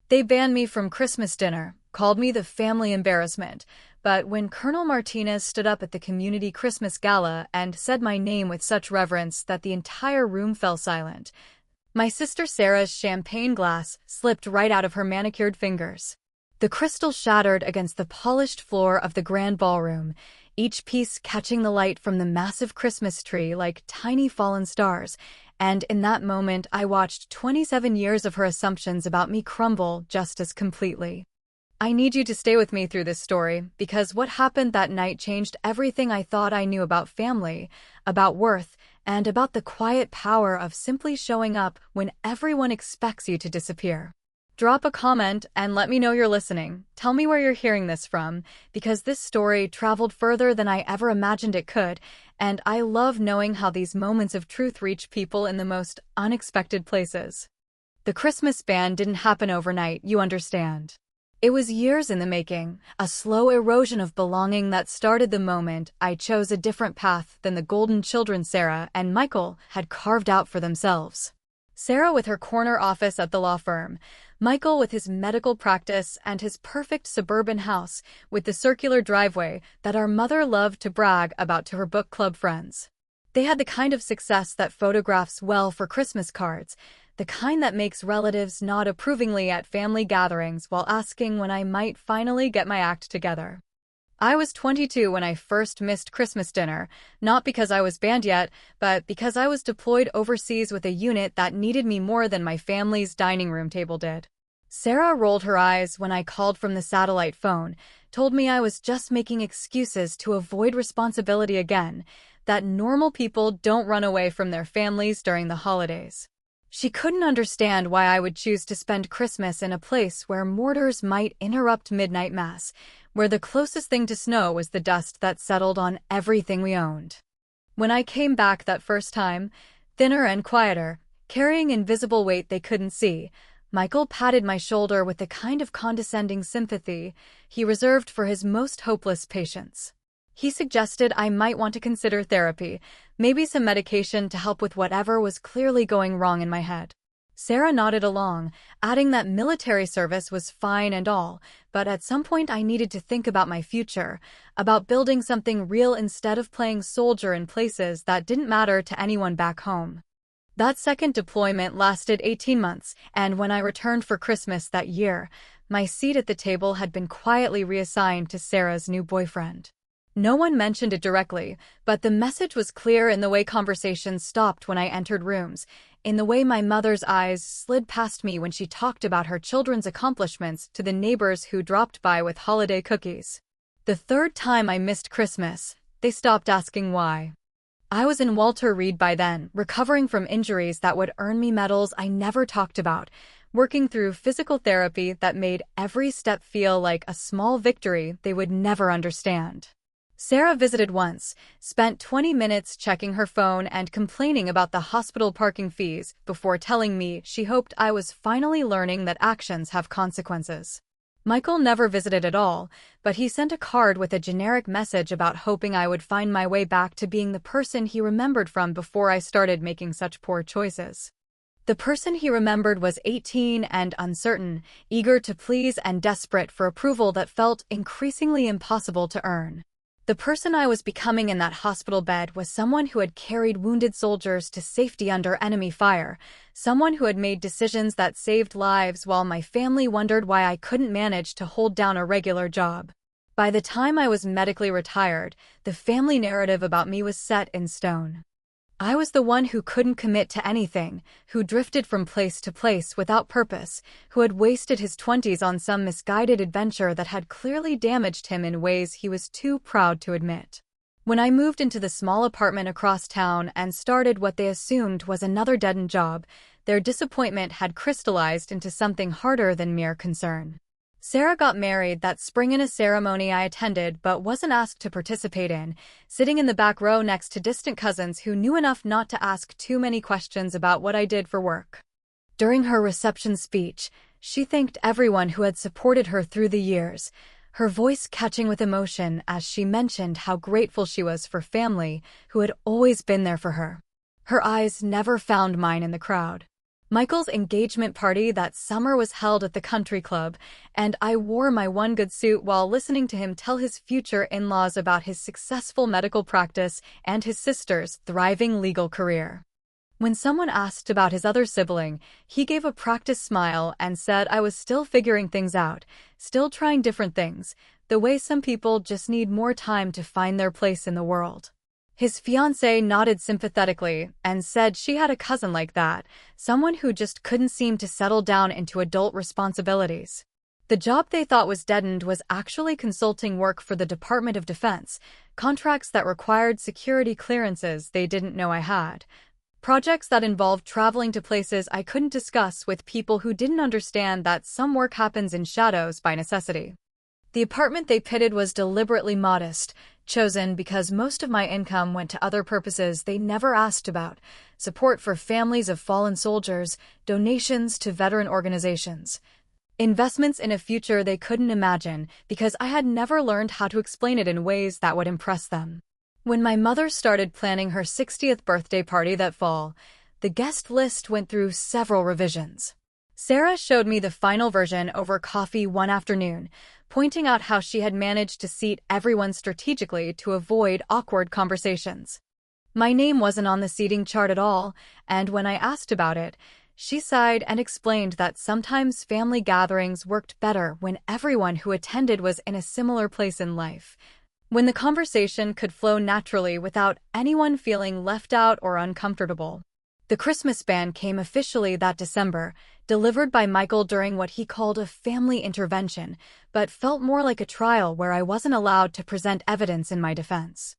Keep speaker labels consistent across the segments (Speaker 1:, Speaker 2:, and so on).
Speaker 1: They banned me from Christmas dinner, called me the family embarrassment, but when Colonel Martinez stood up at the community Christmas gala and said my name with such reverence that the entire room fell silent, my sister Sarah's champagne glass slipped right out of her manicured fingers. The crystal shattered against the polished floor of the grand ballroom, each piece catching the light from the massive Christmas tree like tiny fallen stars, and in that moment I watched 27 years of her assumptions about me crumble just as completely. I need you to stay with me through this story, because what happened that night changed everything I thought I knew about family, about worth, and about the quiet power of simply showing up when everyone expects you to disappear. Drop a comment and let me know you're listening. Tell me where you're hearing this from, because this story traveled further than I ever imagined it could, and I love knowing how these moments of truth reach people in the most unexpected places. The Christmas ban didn't happen overnight, you understand. It was years in the making, a slow erosion of belonging that started the moment I chose a different path than the golden children Sarah and Michael had carved out for themselves. Sarah with her corner office at the law firm, Michael with his medical practice and his perfect suburban house with the circular driveway that our mother loved to brag about to her book club friends. They had the kind of success that photographs well for Christmas cards, the kind that makes relatives nod approvingly at family gatherings while asking when I might finally get my act together. I was 22 when I first missed Christmas dinner, not because I was banned yet, but because I was deployed overseas with a unit that needed me more than my family's dining room table did. Sarah rolled her eyes when I called from the satellite phone, told me I was just making excuses to avoid responsibility again, that normal people don't run away from their families during the holidays. She couldn't understand why I would choose to spend Christmas in a place where mortars might interrupt midnight mass, where the closest thing to snow was the dust that settled on everything we owned. When I came back that first time, thinner and quieter, carrying invisible weight they couldn't see, Michael patted my shoulder with the kind of condescending sympathy he reserved for his most hopeless patients. He suggested I might want to consider therapy, maybe some medication to help with whatever was clearly going wrong in my head. Sarah nodded along, adding that military service was fine and all, but at some point I needed to think about my future, about building something real instead of playing soldier in places that didn't matter to anyone back home. That second deployment lasted 18 months, and when I returned for Christmas that year, my seat at the table had been quietly reassigned to Sarah's new boyfriend. No one mentioned it directly, but the message was clear in the way conversations stopped when I entered rooms, in the way my mother's eyes slid past me when she talked about her children's accomplishments to the neighbors who dropped by with holiday cookies. The third time I missed Christmas, they stopped asking why. I was in Walter Reed by then, recovering from injuries that would earn me medals I never talked about, working through physical therapy that made every step feel like a small victory they would never understand. Sarah visited once, spent 20 minutes checking her phone and complaining about the hospital parking fees before telling me she hoped I was finally learning that actions have consequences. Michael never visited at all, but he sent a card with a generic message about hoping I would find my way back to being the person he remembered from before I started making such poor choices. The person he remembered was 18 and uncertain, eager to please and desperate for approval that felt increasingly impossible to earn. The person I was becoming in that hospital bed was someone who had carried wounded soldiers to safety under enemy fire, someone who had made decisions that saved lives while my family wondered why I couldn't manage to hold down a regular job. By the time I was medically retired, the family narrative about me was set in stone. I was the one who couldn't commit to anything, who drifted from place to place without purpose, who had wasted his 20s on some misguided adventure that had clearly damaged him in ways he was too proud to admit. When I moved into the small apartment across town and started what they assumed was another dead-end job, their disappointment had crystallized into something harder than mere concern. Sarah got married that spring in a ceremony I attended but wasn't asked to participate in, sitting in the back row next to distant cousins who knew enough not to ask too many questions about what I did for work. During her reception speech, she thanked everyone who had supported her through the years, her voice catching with emotion as she mentioned how grateful she was for family who had always been there for her. Her eyes never found mine in the crowd. Michael's engagement party that summer was held at the country club, and I wore my one good suit while listening to him tell his future in-laws about his successful medical practice and his sister's thriving legal career. When someone asked about his other sibling, he gave a practiced smile and said I was still figuring things out, still trying different things, the way some people just need more time to find their place in the world. His fiancée nodded sympathetically and said she had a cousin like that, someone who just couldn't seem to settle down into adult responsibilities. The job they thought was dead-end was actually consulting work for the Department of Defense, contracts that required security clearances they didn't know I had. Projects that involved traveling to places I couldn't discuss with people who didn't understand that some work happens in shadows by necessity. The apartment they pitted was deliberately modest, chosen because most of my income went to other purposes they never asked about: support for families of fallen soldiers, donations to veteran organizations, investments in a future they couldn't imagine because I had never learned how to explain it in ways that would impress them. When my mother started planning her 60th birthday party that fall, the guest list went through several revisions. Sarah showed me the final version over coffee one afternoon, pointing out how she had managed to seat everyone strategically to avoid awkward conversations. My name wasn't on the seating chart at all, and when I asked about it, she sighed and explained that sometimes family gatherings worked better when everyone who attended was in a similar place in life, when the conversation could flow naturally without anyone feeling left out or uncomfortable. The Christmas ban came officially that December, delivered by Michael during what he called a family intervention, but felt more like a trial where I wasn't allowed to present evidence in my defense.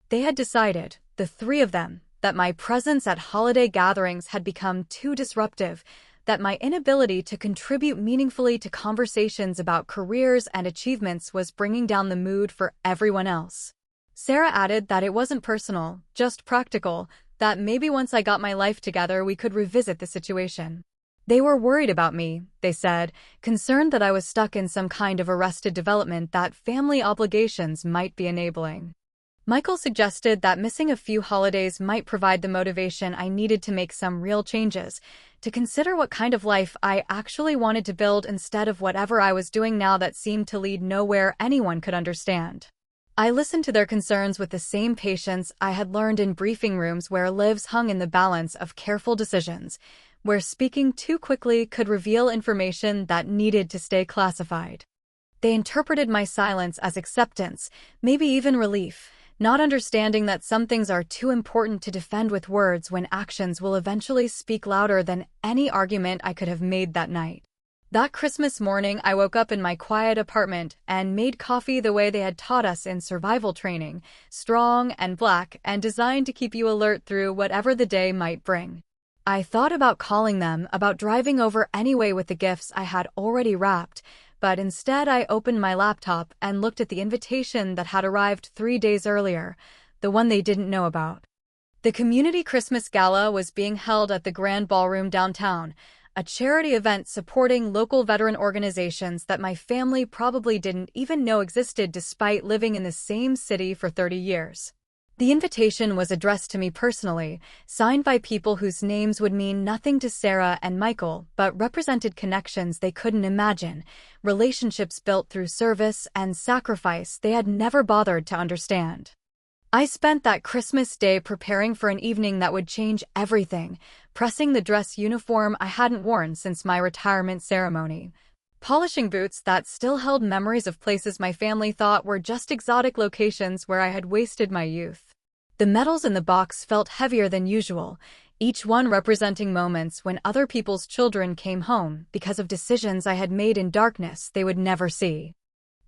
Speaker 1: They had decided, the three of them, that my presence at holiday gatherings had become too disruptive, that my inability to contribute meaningfully to conversations about careers and achievements was bringing down the mood for everyone else. Sarah added that it wasn't personal, just practical, that maybe once I got my life together we could revisit the situation. They were worried about me, they said, concerned that I was stuck in some kind of arrested development that family obligations might be enabling. Michael suggested that missing a few holidays might provide the motivation I needed to make some real changes, to consider what kind of life I actually wanted to build instead of whatever I was doing now that seemed to lead nowhere anyone could understand. I listened to their concerns with the same patience I had learned in briefing rooms where lives hung in the balance of careful decisions, where speaking too quickly could reveal information that needed to stay classified. They interpreted my silence as acceptance, maybe even relief, not understanding that some things are too important to defend with words when actions will eventually speak louder than any argument I could have made that night. That Christmas morning, I woke up in my quiet apartment and made coffee the way they had taught us in survival training, strong and black and designed to keep you alert through whatever the day might bring. I thought about calling them, about driving over anyway with the gifts I had already wrapped, but instead I opened my laptop and looked at the invitation that had arrived 3 days earlier, the one they didn't know about. The community Christmas gala was being held at the Grand Ballroom downtown, a charity event supporting local veteran organizations that my family probably didn't even know existed despite living in the same city for 30 years. The invitation was addressed to me personally, signed by people whose names would mean nothing to Sarah and Michael, but represented connections they couldn't imagine, relationships built through service and sacrifice they had never bothered to understand. I spent that Christmas day preparing for an evening that would change everything, pressing the dress uniform I hadn't worn since my retirement ceremony, polishing boots that still held memories of places my family thought were just exotic locations where I had wasted my youth. The medals in the box felt heavier than usual, each one representing moments when other people's children came home because of decisions I had made in darkness they would never see.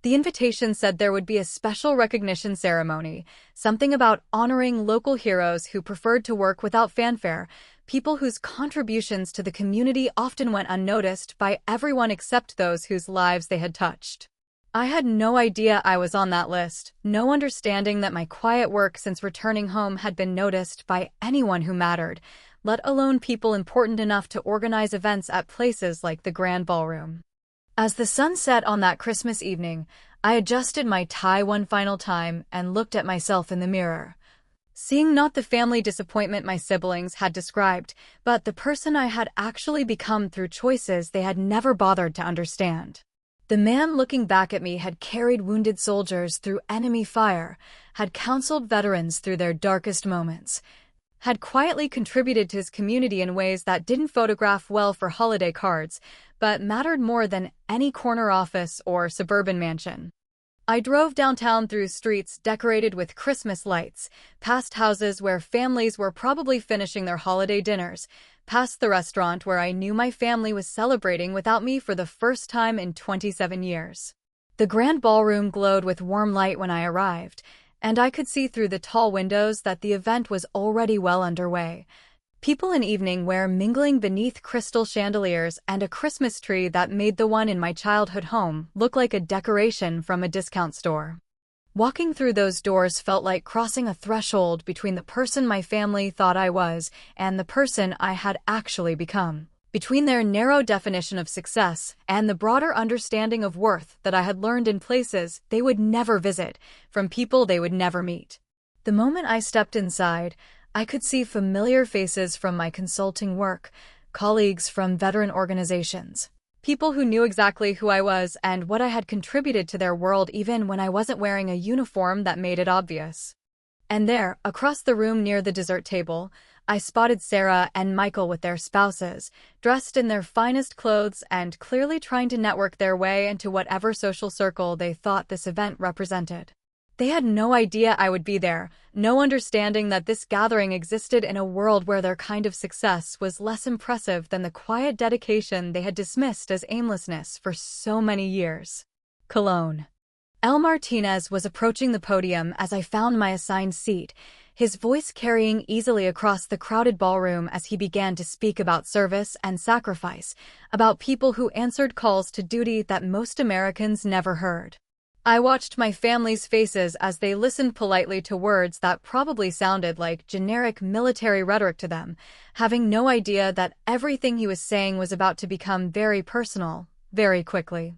Speaker 1: The invitation said there would be a special recognition ceremony, something about honoring local heroes who preferred to work without fanfare, people whose contributions to the community often went unnoticed by everyone except those whose lives they had touched. I had no idea I was on that list, no understanding that my quiet work since returning home had been noticed by anyone who mattered, let alone people important enough to organize events at places like the Grand Ballroom. As the sun set on that Christmas evening, I adjusted my tie one final time and looked at myself in the mirror. Seeing not the family disappointment my siblings had described, but the person I had actually become through choices they had never bothered to understand. The man looking back at me had carried wounded soldiers through enemy fire, had counseled veterans through their darkest moments, had quietly contributed to his community in ways that didn't photograph well for holiday cards, but mattered more than any corner office or suburban mansion. I drove downtown through streets decorated with Christmas lights, past houses where families were probably finishing their holiday dinners, past the restaurant where I knew my family was celebrating without me for the first time in 27 years. The grand ballroom glowed with warm light when I arrived, and I could see through the tall windows that the event was already well underway. People in evening wear mingling beneath crystal chandeliers and a Christmas tree that made the one in my childhood home look like a decoration from a discount store. Walking through those doors felt like crossing a threshold between the person my family thought I was and the person I had actually become, between their narrow definition of success and the broader understanding of worth that I had learned in places they would never visit, from people they would never meet. The moment I stepped inside, I could see familiar faces from my consulting work, colleagues from veteran organizations, people who knew exactly who I was and what I had contributed to their world even when I wasn't wearing a uniform that made it obvious. And there, across the room near the dessert table, I spotted Sarah and Michael with their spouses, dressed in their finest clothes and clearly trying to network their way into whatever social circle they thought this event represented. They had no idea I would be there, no understanding that this gathering existed in a world where their kind of success was less impressive than the quiet dedication they had dismissed as aimlessness for so many years. Cologne. El Martinez was approaching the podium as I found my assigned seat, his voice carrying easily across the crowded ballroom as he began to speak about service and sacrifice, about people who answered calls to duty that most Americans never heard. I watched my family's faces as they listened politely to words that probably sounded like generic military rhetoric to them, having no idea that everything he was saying was about to become very personal, very quickly,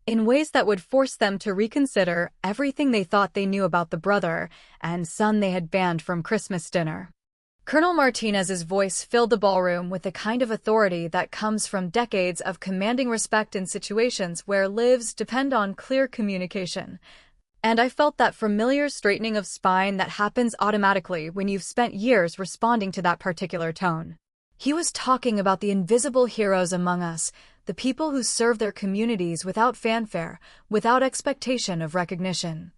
Speaker 1: in ways that would force them to reconsider everything they thought they knew about the brother and son they had banned from Christmas dinner. Colonel Martinez's voice filled the ballroom with the kind of authority that comes from decades of commanding respect in situations where lives depend on clear communication. And I felt that familiar straightening of spine that happens automatically when you've spent years responding to that particular tone. He was talking about the invisible heroes among us, the people who serve their communities without fanfare, without expectation of recognition,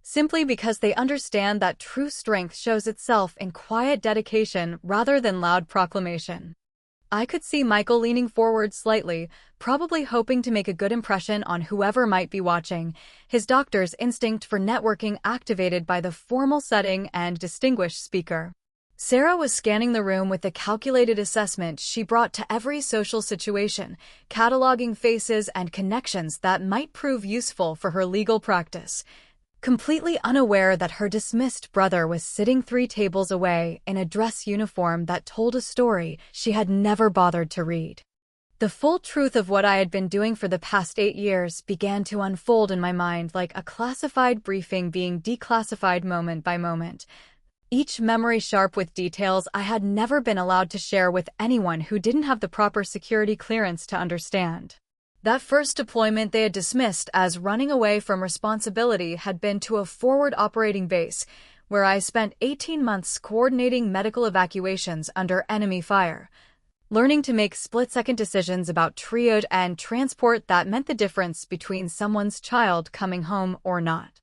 Speaker 1: simply because they understand that true strength shows itself in quiet dedication rather than loud proclamation. I could see Michael leaning forward slightly, probably hoping to make a good impression on whoever might be watching, his doctor's instinct for networking activated by the formal setting and distinguished speaker. Sarah was scanning the room with the calculated assessment she brought to every social situation, cataloging faces and connections that might prove useful for her legal practice, completely unaware that her dismissed brother was sitting 3 tables away in a dress uniform that told a story she had never bothered to read. The full truth of what I had been doing for the past 8 years began to unfold in my mind like a classified briefing being declassified moment by moment, each memory sharp with details I had never been allowed to share with anyone who didn't have the proper security clearance to understand. That first deployment they had dismissed as running away from responsibility had been to a forward operating base, where I spent 18 months coordinating medical evacuations under enemy fire, learning to make split-second decisions about triage and transport that meant the difference between someone's child coming home or not.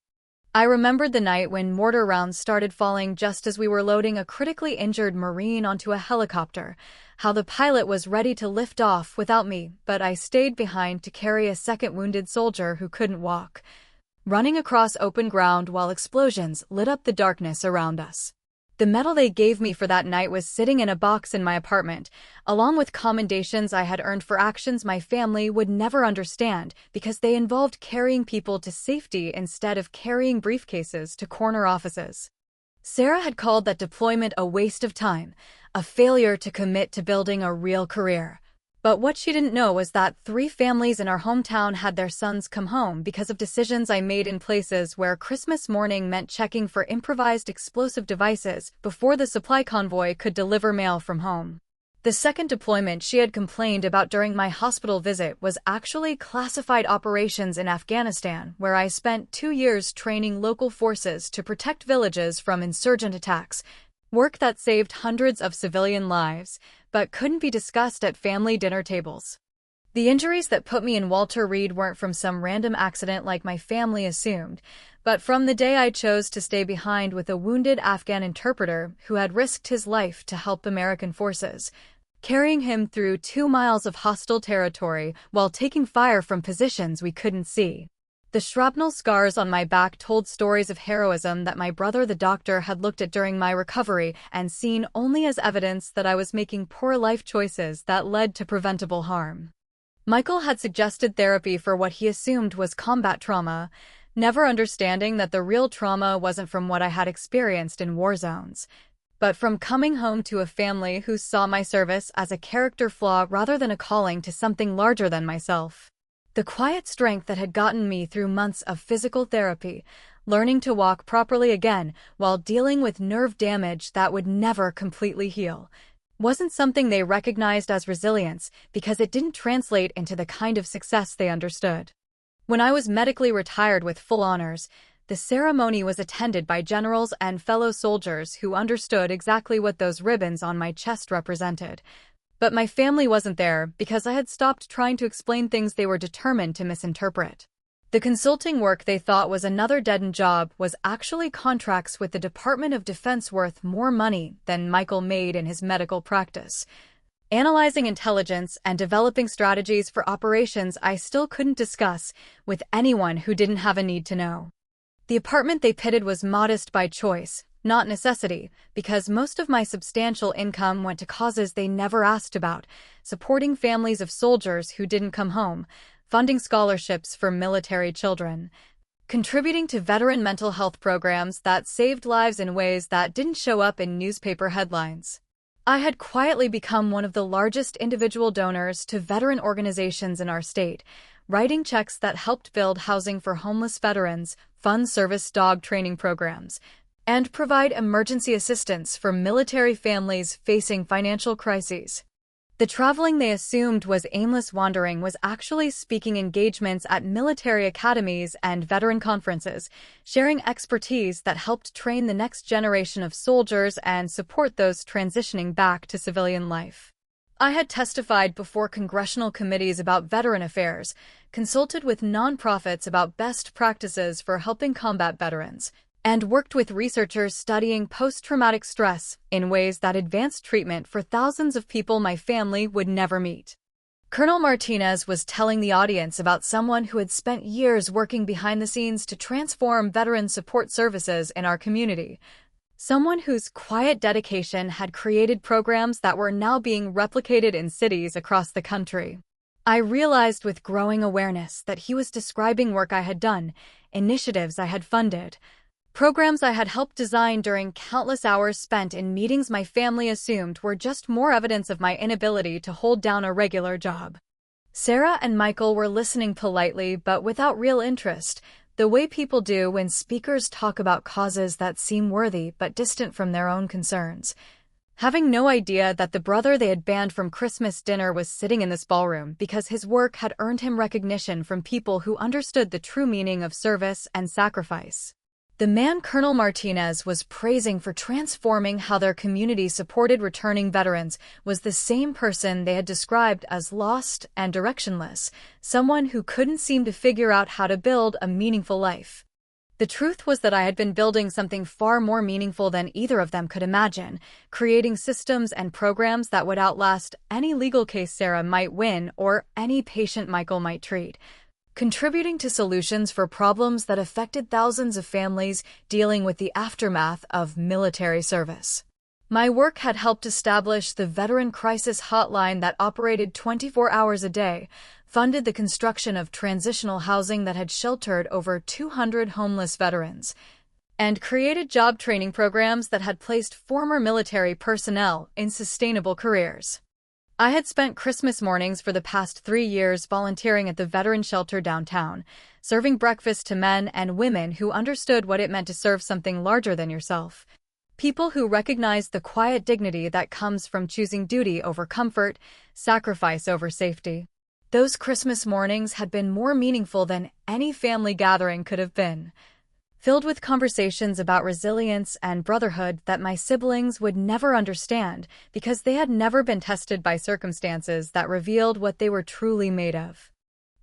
Speaker 1: I remembered the night when mortar rounds started falling just as we were loading a critically injured Marine onto a helicopter, how the pilot was ready to lift off without me, but I stayed behind to carry a second wounded soldier who couldn't walk, running across open ground while explosions lit up the darkness around us. The medal they gave me for that night was sitting in a box in my apartment, along with commendations I had earned for actions my family would never understand because they involved carrying people to safety instead of carrying briefcases to corner offices. Sarah had called that deployment a waste of time, a failure to commit to building a real career. But what she didn't know was that 3 families in our hometown had their sons come home because of decisions I made in places where Christmas morning meant checking for improvised explosive devices before the supply convoy could deliver mail from home. The second deployment she had complained about during my hospital visit was actually classified operations in Afghanistan, where I spent 2 years training local forces to protect villages from insurgent attacks, work that saved hundreds of civilian lives, but couldn't be discussed at family dinner tables. The injuries that put me in Walter Reed weren't from some random accident like my family assumed, but from the day I chose to stay behind with a wounded Afghan interpreter who had risked his life to help American forces, carrying him through 2 miles of hostile territory while taking fire from positions we couldn't see. The shrapnel scars on my back told stories of heroism that my brother the doctor had looked at during my recovery and seen only as evidence that I was making poor life choices that led to preventable harm. Michael had suggested therapy for what he assumed was combat trauma, never understanding that the real trauma wasn't from what I had experienced in war zones, but from coming home to a family who saw my service as a character flaw rather than a calling to something larger than myself. The quiet strength that had gotten me through months of physical therapy, learning to walk properly again while dealing with nerve damage that would never completely heal, wasn't something they recognized as resilience because it didn't translate into the kind of success they understood. When I was medically retired with full honors, the ceremony was attended by generals and fellow soldiers who understood exactly what those ribbons on my chest represented. But my family wasn't there because I had stopped trying to explain things they were determined to misinterpret. The consulting work they thought was another dead-end job was actually contracts with the Department of Defense worth more money than Michael made in his medical practice, analyzing intelligence and developing strategies for operations I still couldn't discuss with anyone who didn't have a need to know. The apartment they pitted was modest by choice, not necessity, because most of my substantial income went to causes they never asked about, supporting families of soldiers who didn't come home, funding scholarships for military children, contributing to veteran mental health programs that saved lives in ways that didn't show up in newspaper headlines. I had quietly become one of the largest individual donors to veteran organizations in our state, writing checks that helped build housing for homeless veterans, fund service dog training programs, and provide emergency assistance for military families facing financial crises. The traveling they assumed was aimless wandering was actually speaking engagements at military academies and veteran conferences, sharing expertise that helped train the next generation of soldiers and support those transitioning back to civilian life. I had testified before congressional committees about veteran affairs, consulted with nonprofits about best practices for helping combat veterans, and worked with researchers studying post-traumatic stress in ways that advanced treatment for thousands of people my family would never meet. Colonel Martinez was telling the audience about someone who had spent years working behind the scenes to transform veteran support services in our community, someone whose quiet dedication had created programs that were now being replicated in cities across the country. I realized with growing awareness that he was describing work I had done, initiatives I had funded, programs I had helped design during countless hours spent in meetings my family assumed were just more evidence of my inability to hold down a regular job. Sarah and Michael were listening politely but without real interest, the way people do when speakers talk about causes that seem worthy but distant from their own concerns. Having no idea that the brother they had banned from Christmas dinner was sitting in this ballroom because his work had earned him recognition from people who understood the true meaning of service and sacrifice. The man Colonel Martinez was praising for transforming how their community supported returning veterans was the same person they had described as lost and directionless, someone who couldn't seem to figure out how to build a meaningful life. The truth was that I had been building something far more meaningful than either of them could imagine, creating systems and programs that would outlast any legal case Sarah might win or any patient Michael might treat, contributing to solutions for problems that affected thousands of families dealing with the aftermath of military service. My work had helped establish the Veteran Crisis Hotline that operated 24 hours a day, funded the construction of transitional housing that had sheltered over 200 homeless veterans, and created job training programs that had placed former military personnel in sustainable careers. I had spent Christmas mornings for the past 3 years volunteering at the veteran shelter downtown, serving breakfast to men and women who understood what it meant to serve something larger than yourself. People who recognized the quiet dignity that comes from choosing duty over comfort, sacrifice over safety. Those Christmas mornings had been more meaningful than any family gathering could have been, filled with conversations about resilience and brotherhood that my siblings would never understand because they had never been tested by circumstances that revealed what they were truly made of.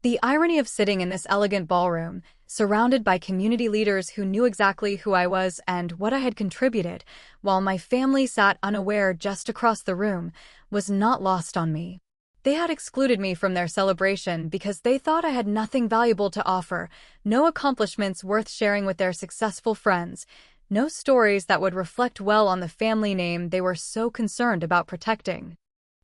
Speaker 1: The irony of sitting in this elegant ballroom, surrounded by community leaders who knew exactly who I was and what I had contributed, while my family sat unaware just across the room, was not lost on me. They had excluded me from their celebration because they thought I had nothing valuable to offer, no accomplishments worth sharing with their successful friends, no stories that would reflect well on the family name they were so concerned about protecting.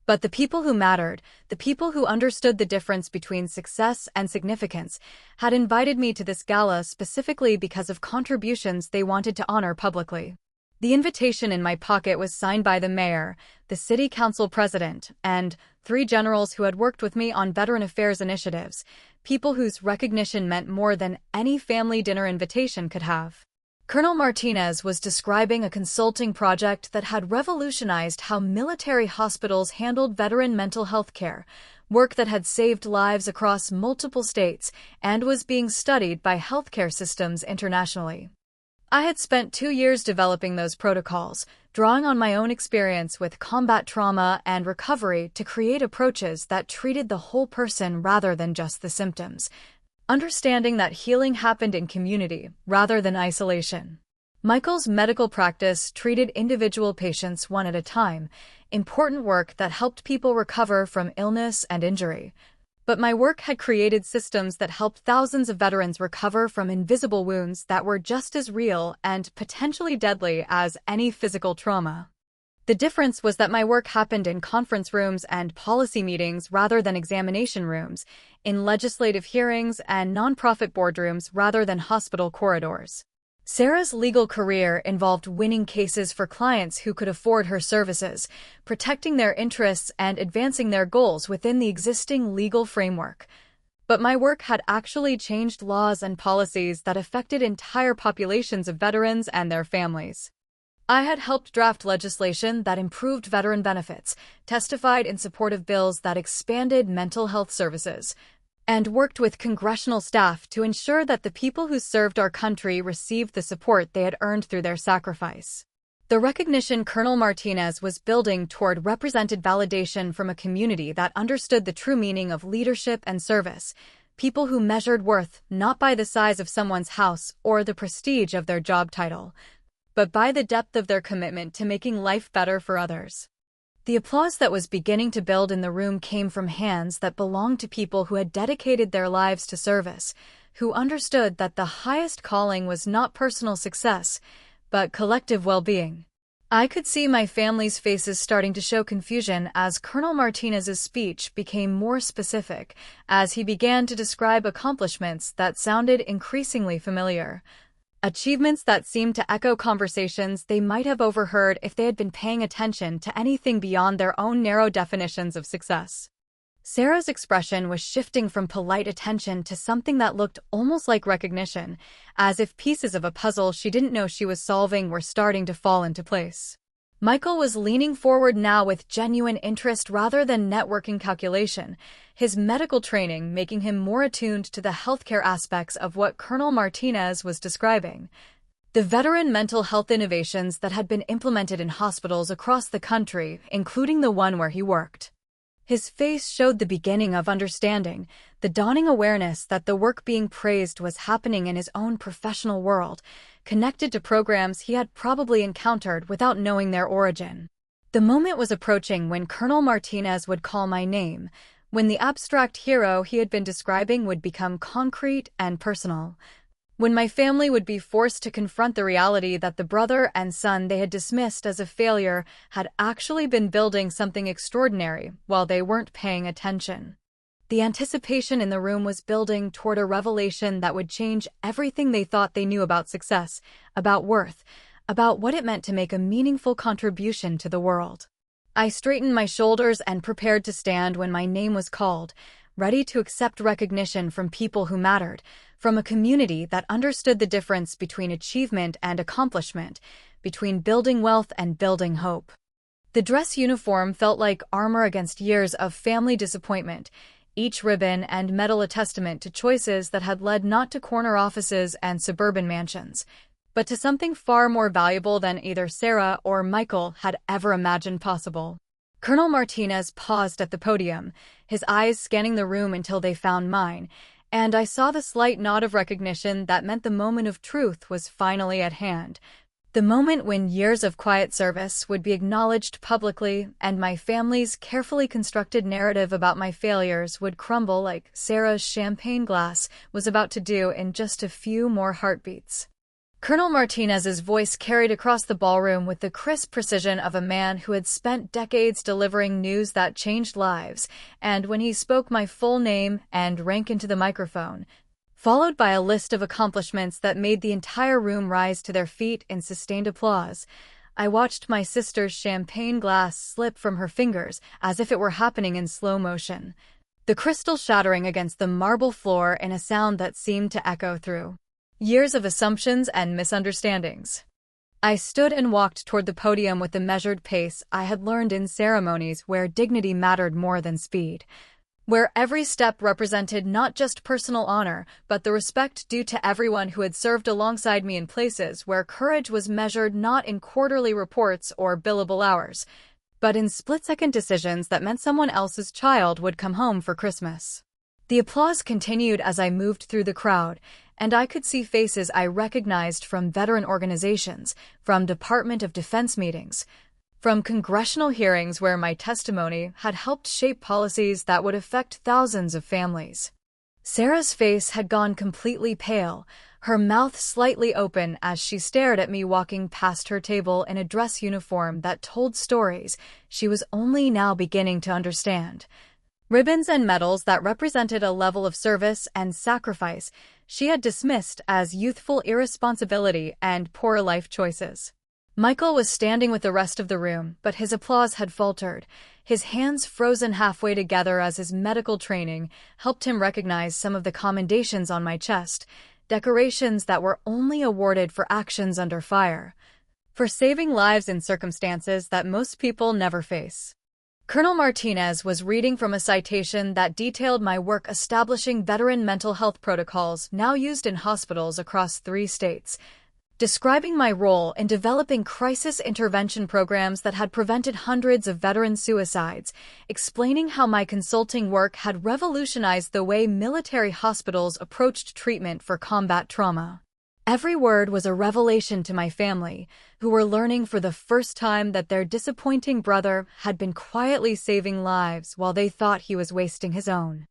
Speaker 1: But the people who mattered, the people who understood the difference between success and significance, had invited me to this gala specifically because of contributions they wanted to honor publicly. The invitation in my pocket was signed by the mayor, the city council president, and 3 generals who had worked with me on veteran affairs initiatives, people whose recognition meant more than any family dinner invitation could have. Colonel Martinez was describing a consulting project that had revolutionized how military hospitals handled veteran mental health care, work that had saved lives across multiple states and was being studied by healthcare systems internationally. I had spent 2 years developing those protocols, drawing on my own experience with combat trauma and recovery to create approaches that treated the whole person rather than just the symptoms, understanding that healing happened in community rather than isolation. Michael's medical practice treated individual patients one at a time, important work that helped people recover from illness and injury. But my work had created systems that helped thousands of veterans recover from invisible wounds that were just as real and potentially deadly as any physical trauma. The difference was that my work happened in conference rooms and policy meetings rather than examination rooms, in legislative hearings and nonprofit boardrooms rather than hospital corridors. Sarah's legal career involved winning cases for clients who could afford her services, protecting their interests and advancing their goals within the existing legal framework. But my work had actually changed laws and policies that affected entire populations of veterans and their families. I had helped draft legislation that improved veteran benefits, testified in support of bills that expanded mental health services, and worked with congressional staff to ensure that the people who served our country received the support they had earned through their sacrifice. The recognition Colonel Martinez was building toward represented validation from a community that understood the true meaning of leadership and service, people who measured worth not by the size of someone's house or the prestige of their job title, but by the depth of their commitment to making life better for others. The applause that was beginning to build in the room came from hands that belonged to people who had dedicated their lives to service, who understood that the highest calling was not personal success, but collective well-being. I could see my family's faces starting to show confusion as Colonel Martinez's speech became more specific, as he began to describe accomplishments that sounded increasingly familiar. Achievements that seemed to echo conversations they might have overheard if they had been paying attention to anything beyond their own narrow definitions of success. Sarah's expression was shifting from polite attention to something that looked almost like recognition, as if pieces of a puzzle she didn't know she was solving were starting to fall into place. Michael was leaning forward now with genuine interest rather than networking calculation, his medical training making him more attuned to the healthcare aspects of what Colonel Martinez was describing. The veteran mental health innovations that had been implemented in hospitals across the country, including the one where he worked. His face showed the beginning of understanding, the dawning awareness that the work being praised was happening in his own professional world, connected to programs he had probably encountered without knowing their origin. The moment was approaching when Colonel Martinez would call my name, when the abstract hero he had been describing would become concrete and personal, when my family would be forced to confront the reality that the brother and son they had dismissed as a failure had actually been building something extraordinary while they weren't paying attention. The anticipation in the room was building toward a revelation that would change everything they thought they knew about success, about worth, about what it meant to make a meaningful contribution to the world. I straightened my shoulders and prepared to stand when my name was called, ready to accept recognition from people who mattered, from a community that understood the difference between achievement and accomplishment, between building wealth and building hope. The dress uniform felt like armor against years of family disappointment, each ribbon and medal a testament to choices that had led not to corner offices and suburban mansions, but to something far more valuable than either Sarah or Michael had ever imagined possible. Colonel Martinez paused at the podium, his eyes scanning the room until they found mine, and I saw the slight nod of recognition that meant the moment of truth was finally at hand. The moment when years of quiet service would be acknowledged publicly and my family's carefully constructed narrative about my failures would crumble like Sarah's champagne glass was about to do in just a few more heartbeats. Colonel Martinez's voice carried across the ballroom with the crisp precision of a man who had spent decades delivering news that changed lives, and when he spoke my full name and rank into the microphone, followed by a list of accomplishments that made the entire room rise to their feet in sustained applause, I watched my sister's champagne glass slip from her fingers as if it were happening in slow motion, the crystal shattering against the marble floor in a sound that seemed to echo through years of assumptions and misunderstandings. I stood and walked toward the podium with the measured pace I had learned in ceremonies where dignity mattered more than speed, where every step represented not just personal honor, but the respect due to everyone who had served alongside me in places where courage was measured not in quarterly reports or billable hours, but in split-second decisions that meant someone else's child would come home for Christmas. The applause continued as I moved through the crowd, and I could see faces I recognized from veteran organizations, from Department of Defense meetings, from congressional hearings where my testimony had helped shape policies that would affect thousands of families. Sarah's face had gone completely pale, her mouth slightly open as she stared at me walking past her table in a dress uniform that told stories she was only now beginning to understand. Ribbons and medals that represented a level of service and sacrifice she had dismissed as youthful irresponsibility and poor life choices. Michael was standing with the rest of the room, but his applause had faltered, his hands frozen halfway together as his medical training helped him recognize some of the commendations on my chest, decorations that were only awarded for actions under fire, for saving lives in circumstances that most people never face. Colonel Martinez was reading from a citation that detailed my work establishing veteran mental health protocols now used in hospitals across 3 states, describing my role in developing crisis intervention programs that had prevented hundreds of veteran suicides, explaining how my consulting work had revolutionized the way military hospitals approached treatment for combat trauma. Every word was a revelation to my family, who were learning for the first time that their disappointing brother had been quietly saving lives while they thought he was wasting his own.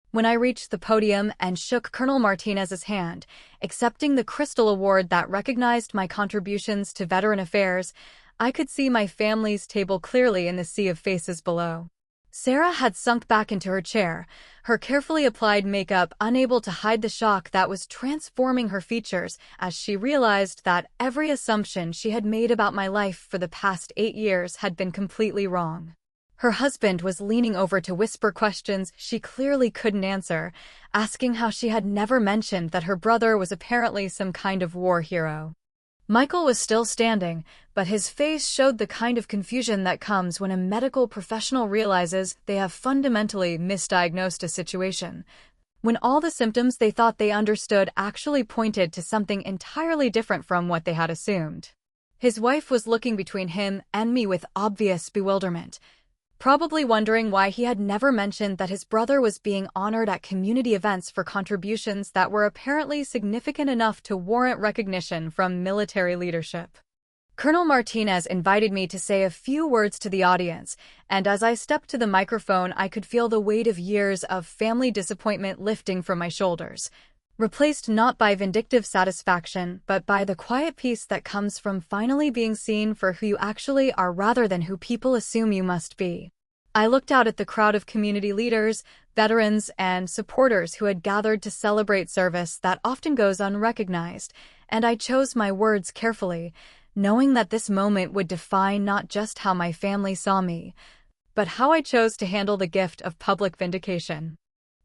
Speaker 1: When I reached the podium and shook Colonel Martinez's hand, accepting the Crystal Award that recognized my contributions to veteran affairs, I could see my family's table clearly in the sea of faces below. Sarah had sunk back into her chair, her carefully applied makeup unable to hide the shock that was transforming her features as she realized that every assumption she had made about my life for the past 8 years had been completely wrong. Her husband was leaning over to whisper questions she clearly couldn't answer, asking how she had never mentioned that her brother was apparently some kind of war hero. Michael was still standing, but his face showed the kind of confusion that comes when a medical professional realizes they have fundamentally misdiagnosed a situation, when all the symptoms they thought they understood actually pointed to something entirely different from what they had assumed. His wife was looking between him and me with obvious bewilderment, probably wondering why he had never mentioned that his brother was being honored at community events for contributions that were apparently significant enough to warrant recognition from military leadership. Colonel Martinez invited me to say a few words to the audience, and as I stepped to the microphone, I could feel the weight of years of family disappointment lifting from my shoulders, replaced not by vindictive satisfaction, but by the quiet peace that comes from finally being seen for who you actually are rather than who people assume you must be. I looked out at the crowd of community leaders, veterans, and supporters who had gathered to celebrate service that often goes unrecognized, and I chose my words carefully, knowing that this moment would define not just how my family saw me, but how I chose to handle the gift of public vindication.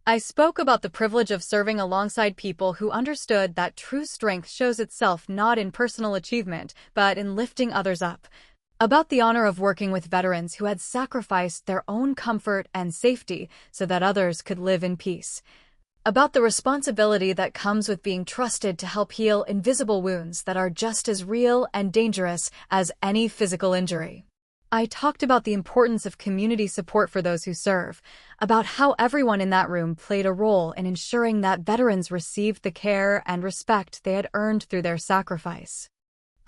Speaker 1: I spoke about the privilege of serving alongside people who understood that true strength shows itself not in personal achievement, but in lifting others up. About the honor of working with veterans who had sacrificed their own comfort and safety so that others could live in peace. About the responsibility that comes with being trusted to help heal invisible wounds that are just as real and dangerous as any physical injury. I talked about the importance of community support for those who serve, about how everyone in that room played a role in ensuring that veterans received the care and respect they had earned through their sacrifice.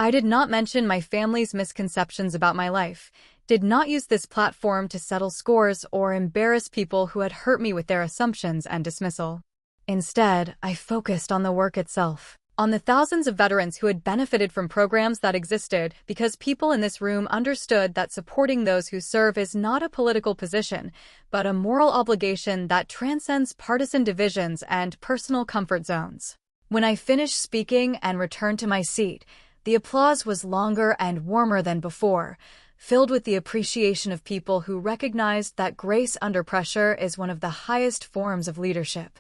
Speaker 1: I did not mention my family's misconceptions about my life, did not use this platform to settle scores or embarrass people who had hurt me with their assumptions and dismissal. Instead, I focused on the work itself, on the thousands of veterans who had benefited from programs that existed because people in this room understood that supporting those who serve is not a political position, but a moral obligation that transcends partisan divisions and personal comfort zones. When I finished speaking and returned to my seat, the applause was longer and warmer than before, filled with the appreciation of people who recognized that grace under pressure is one of the highest forms of leadership.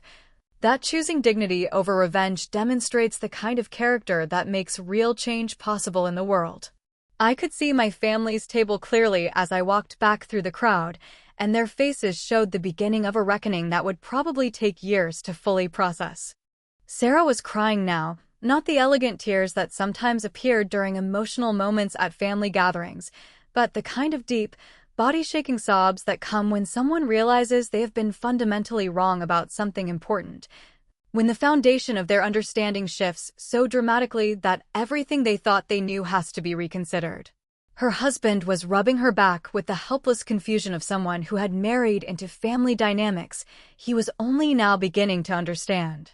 Speaker 1: That choosing dignity over revenge demonstrates the kind of character that makes real change possible in the world. I could see my family's table clearly as I walked back through the crowd, and their faces showed the beginning of a reckoning that would probably take years to fully process. Sarah was crying now, not the elegant tears that sometimes appeared during emotional moments at family gatherings, but the kind of deep, body-shaking sobs that come when someone realizes they have been fundamentally wrong about something important, when the foundation of their understanding shifts so dramatically that everything they thought they knew has to be reconsidered. Her husband was rubbing her back with the helpless confusion of someone who had married into family dynamics he was only now beginning to understand.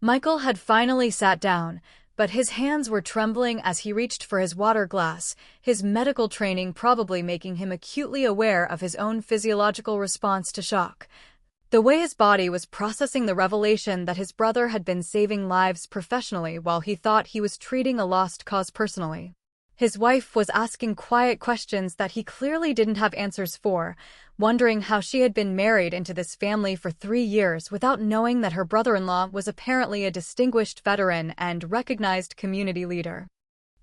Speaker 1: Michael had finally sat down, but his hands were trembling as he reached for his water glass, his medical training probably making him acutely aware of his own physiological response to shock. The way his body was processing the revelation that his brother had been saving lives professionally while he thought he was treating a lost cause personally. His wife was asking quiet questions that he clearly didn't have answers for, wondering how she had been married into this family for 3 years without knowing that her brother-in-law was apparently a distinguished veteran and recognized community leader.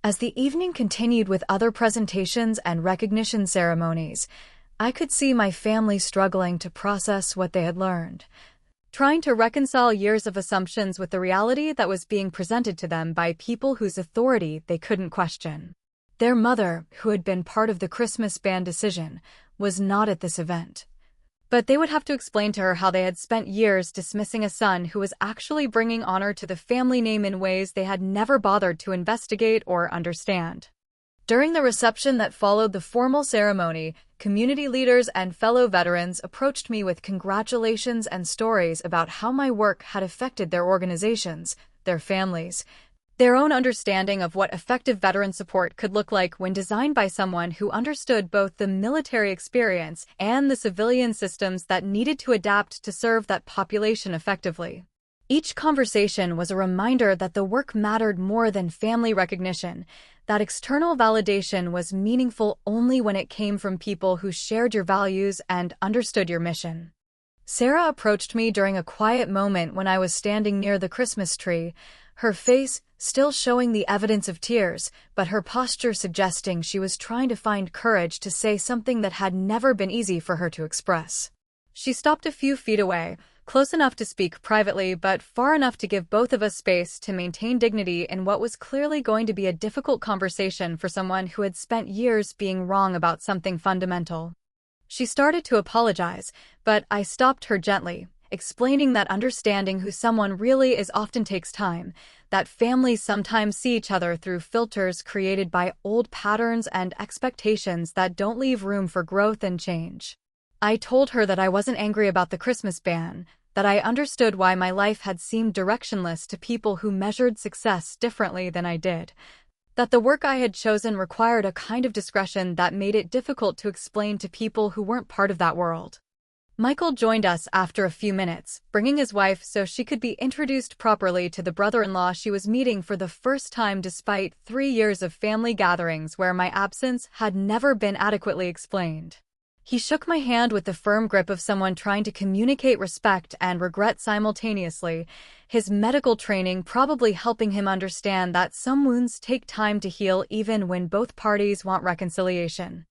Speaker 1: As the evening continued with other presentations and recognition ceremonies, I could see my family struggling to process what they had learned, trying to reconcile years of assumptions with the reality that was being presented to them by people whose authority they couldn't question. Their mother, who had been part of the Christmas band decision, was not at this event. But they would have to explain to her how they had spent years dismissing a son who was actually bringing honor to the family name in ways they had never bothered to investigate or understand. During the reception that followed the formal ceremony, community leaders and fellow veterans approached me with congratulations and stories about how my work had affected their organizations, their families, their own understanding of what effective veteran support could look like when designed by someone who understood both the military experience and the civilian systems that needed to adapt to serve that population effectively. Each conversation was a reminder that the work mattered more than family recognition, that external validation was meaningful only when it came from people who shared your values and understood your mission. Sarah approached me during a quiet moment when I was standing near the Christmas tree, her face still showing the evidence of tears, but her posture suggesting she was trying to find courage to say something that had never been easy for her to express. She stopped a few feet away, close enough to speak privately but far enough to give both of us space to maintain dignity in what was clearly going to be a difficult conversation for someone who had spent years being wrong about something fundamental. She started to apologize, but I stopped her gently, explaining that understanding who someone really is often takes time, that families sometimes see each other through filters created by old patterns and expectations that don't leave room for growth and change. I told her that I wasn't angry about the Christmas ban, that I understood why my life had seemed directionless to people who measured success differently than I did, that the work I had chosen required a kind of discretion that made it difficult to explain to people who weren't part of that world. Michael joined us after a few minutes, bringing his wife so she could be introduced properly to the brother-in-law she was meeting for the first time despite 3 years of family gatherings where my absence had never been adequately explained. He shook my hand with the firm grip of someone trying to communicate respect and regret simultaneously, his medical training probably helping him understand that some wounds take time to heal even when both parties want reconciliation.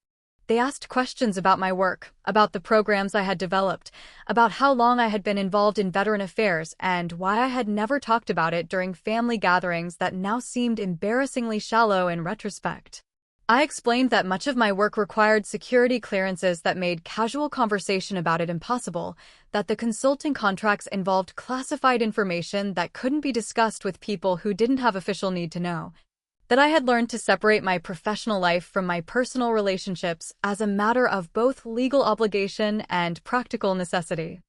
Speaker 1: They asked questions about my work, about the programs I had developed, about how long I had been involved in veteran affairs, and why I had never talked about it during family gatherings that now seemed embarrassingly shallow in retrospect. I explained that much of my work required security clearances that made casual conversation about it impossible, that the consulting contracts involved classified information that couldn't be discussed with people who didn't have official need to know, that I had learned to separate my professional life from my personal relationships as a matter of both legal obligation and practical necessity.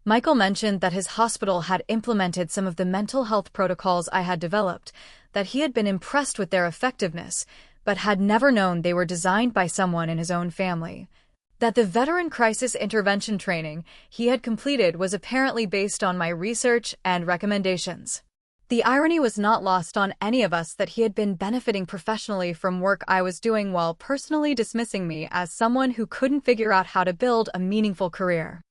Speaker 1: Michael mentioned that his hospital had implemented some of the mental health protocols I had developed, that he had been impressed with their effectiveness, but had never known they were designed by someone in his own family, that the veteran crisis intervention training he had completed was apparently based on my research and recommendations. The irony was not lost on any of us that he had been benefiting professionally from work I was doing while personally dismissing me as someone who couldn't figure out how to build a meaningful career.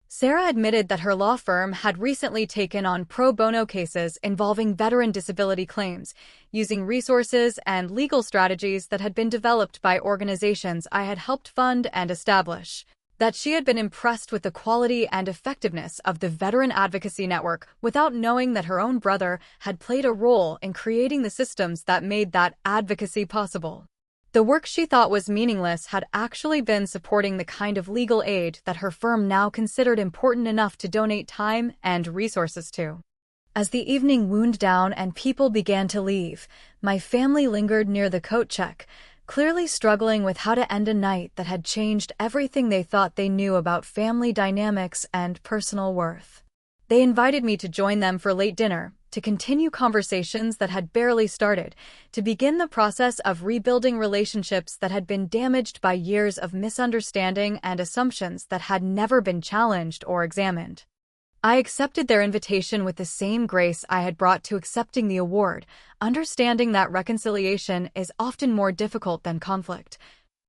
Speaker 1: Sarah admitted that her law firm had recently taken on pro bono cases involving veteran disability claims, using resources and legal strategies that had been developed by organizations I had helped fund and establish. That she had been impressed with the quality and effectiveness of the Veteran Advocacy Network without knowing that her own brother had played a role in creating the systems that made that advocacy possible. The work she thought was meaningless had actually been supporting the kind of legal aid that her firm now considered important enough to donate time and resources to. As the evening wound down and people began to leave, my family lingered near the coat check, clearly struggling with how to end a night that had changed everything they thought they knew about family dynamics and personal worth. They invited me to join them for late dinner, to continue conversations that had barely started, to begin the process of rebuilding relationships that had been damaged by years of misunderstanding and assumptions that had never been challenged or examined. I accepted their invitation with the same grace I had brought to accepting the award, understanding that reconciliation is often more difficult than conflict,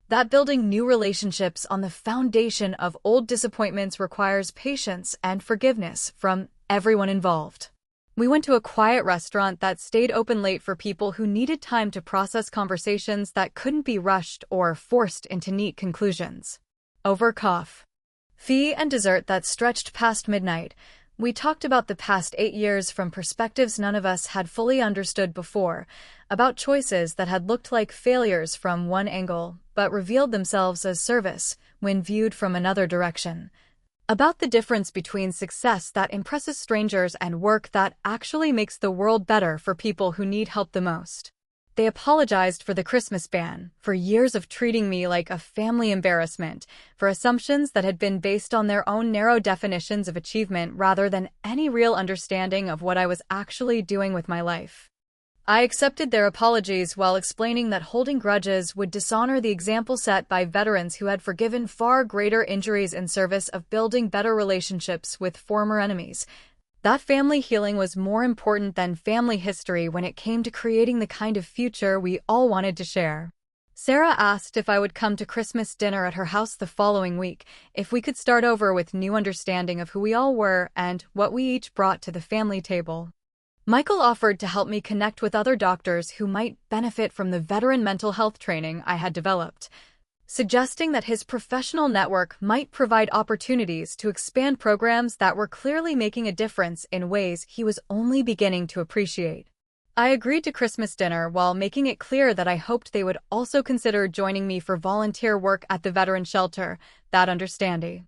Speaker 1: that building new relationships on the foundation of old disappointments requires patience and forgiveness from everyone involved. We went to a quiet restaurant that stayed open late for people who needed time to process conversations that couldn't be rushed or forced into neat conclusions. Over coffee and dessert that stretched past midnight, we talked about the past 8 years from perspectives none of us had fully understood before, about choices that had looked like failures from one angle but revealed themselves as service when viewed from another direction, about the difference between success that impresses strangers and work that actually makes the world better for people who need help the most. They apologized for the Christmas ban, for years of treating me like a family embarrassment, for assumptions that had been based on their own narrow definitions of achievement rather than any real understanding of what I was actually doing with my life. I accepted their apologies while explaining that holding grudges would dishonor the example set by veterans who had forgiven far greater injuries in service of building better relationships with former enemies. That family healing was more important than family history when it came to creating the kind of future we all wanted to share. Sarah asked if I would come to Christmas dinner at her house the following week, if we could start over with new understanding of who we all were and what we each brought to the family table. Michael offered to help me connect with other doctors who might benefit from the veteran mental health training I had developed, suggesting that his professional network might provide opportunities to expand programs that were clearly making a difference in ways he was only beginning to appreciate. I agreed to Christmas dinner while making it clear that I hoped they would also consider joining me for volunteer work at the veteran shelter, that understanding.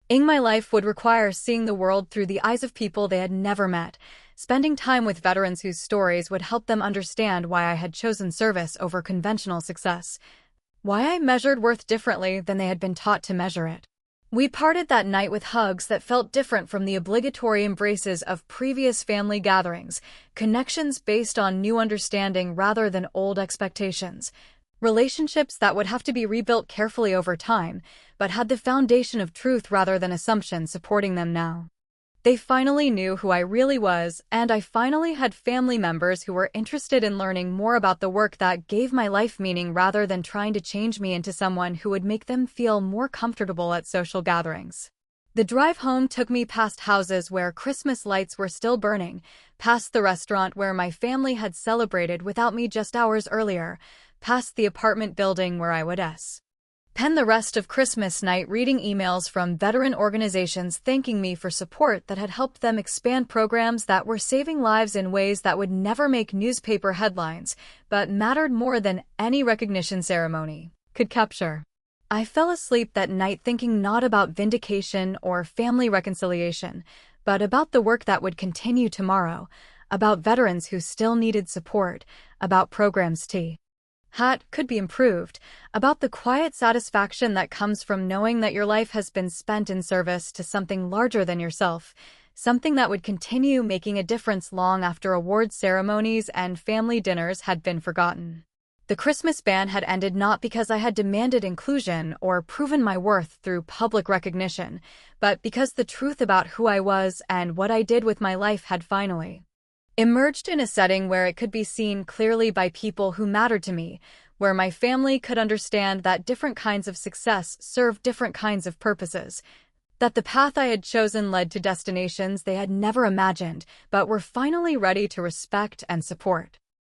Speaker 1: My life would require seeing the world through the eyes of people they had never met, spending time with veterans whose stories would help them understand why I had chosen service over conventional success, why I measured worth differently than they had been taught to measure it. We parted that night with hugs that felt different from the obligatory embraces of previous family gatherings, connections based on new understanding rather than old expectations, Relationships that would have to be rebuilt carefully over time, but had the foundation of truth rather than assumption supporting them now. They finally knew who I really was, and I finally had family members who were interested in learning more about the work that gave my life meaning rather than trying to change me into someone who would make them feel more comfortable at social gatherings. The drive home took me past houses where Christmas lights were still burning, past the restaurant where my family had celebrated without me just hours earlier, past the apartment building where I would spend the rest of Christmas night reading emails from veteran organizations thanking me for support that had helped them expand programs that were saving lives in ways that would never make newspaper headlines, but mattered more than any recognition ceremony could capture. I fell asleep that night thinking not about vindication or family reconciliation, but about the work that would continue tomorrow, about veterans who still needed support, about programs could be improved, about the quiet satisfaction that comes from knowing that your life has been spent in service to something larger than yourself, something that would continue making a difference long after awards ceremonies and family dinners had been forgotten. The Christmas ban had ended not because I had demanded inclusion or proven my worth through public recognition, but because the truth about who I was and what I did with my life had finally emerged in a setting where it could be seen clearly by people who mattered to me, where my family could understand that different kinds of success serve different kinds of purposes, that the path I had chosen led to destinations they had never imagined, but were finally ready to respect and support.